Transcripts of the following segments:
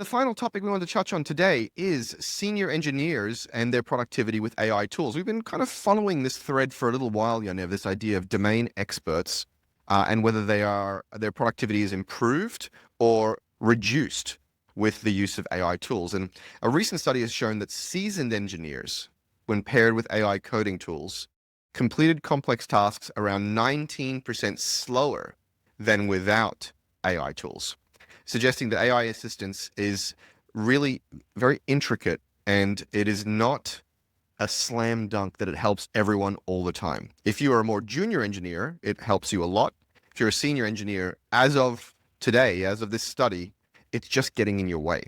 The final topic we want to touch on today is senior engineers and their productivity with AI tools. We've been kind of following this thread for a little while, this idea of domain experts and whether their productivity is improved or reduced with the use of AI tools. And a recent study has shown that seasoned engineers, when paired with AI coding tools, completed complex tasks around 19% slower than without AI tools, suggesting that AI assistance is really very intricate and it is not a slam dunk that it helps everyone all the time. If you are a more junior engineer, it helps you a lot. If you're a senior engineer, as of today, as of this study, it's just getting in your way.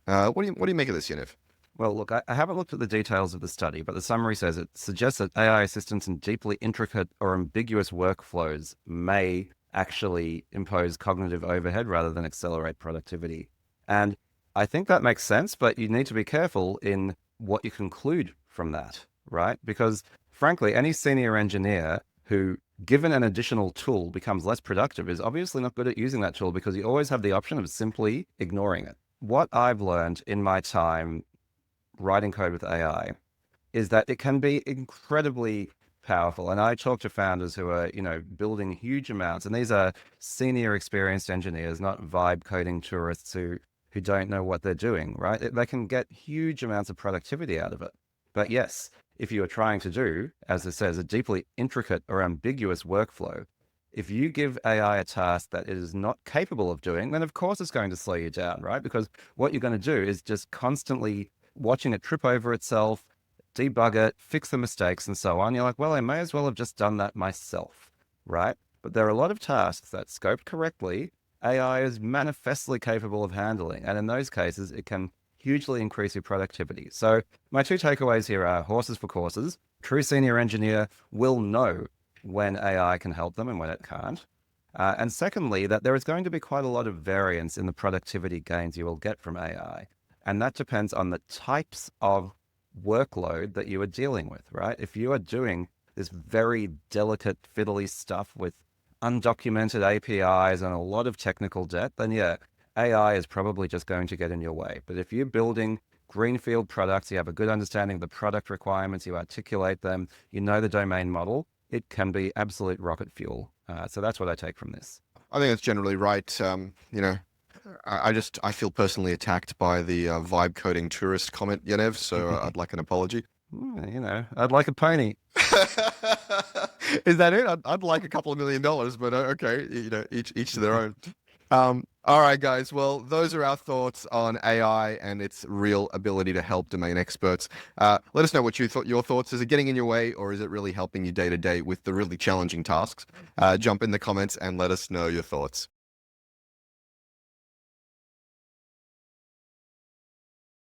What do you make of this, Yaniv? Well, look, I haven't looked at the details of the study, but the summary says it suggests that AI assistance in deeply intricate or ambiguous workflows may actually impose cognitive overhead rather than accelerate productivity. And I think that makes sense, but you need to be careful in what you conclude from that, right? Because frankly, any senior engineer who, given an additional tool, becomes less productive is obviously not good at using that tool because you always have the option of simply ignoring it. What I've learned in my time writing code with AI is that it can be incredibly powerful. And I talk to founders who are, building huge amounts, and these are senior experienced engineers, not vibe coding tourists who don't know what they're doing, right? They can get huge amounts of productivity out of it. But yes, if you are trying to do, as it says, a deeply intricate or ambiguous workflow, if you give AI a task that it is not capable of doing, then of course it's going to slow you down, right? Because what you're going to do is just constantly watching it trip over itself, debug it, fix the mistakes, and so on. You're like, well, I may as well have just done that myself, right? But there are a lot of tasks that, scoped correctly, AI is manifestly capable of handling. And in those cases, it can hugely increase your productivity. So my two takeaways here are horses for courses. True senior engineer will know when AI can help them and when it can't. And secondly, that there is going to be quite a lot of variance in the productivity gains you will get from AI. And that depends on the types of workload that you are dealing with, right? If you are doing this very delicate, fiddly stuff with undocumented APIs and a lot of technical debt, then yeah, AI is probably just going to get in your way. But if you're building greenfield products, you have a good understanding of the product requirements, you articulate them, you know the domain model, it can be absolute rocket fuel. So that's what I take from this. I think that's generally right. I feel personally attacked by the vibe coding tourist comment, Yaniv, so I'd like an apology. I'd like a pony. Is that it? I'd like a couple of $1 million, but okay, each to their own. All right, guys. Well, those are our thoughts on AI and its real ability to help domain experts. Let us know what your thoughts. Is it getting in your way, or is it really helping you day to day with the really challenging tasks? Jump in the comments and let us know your thoughts.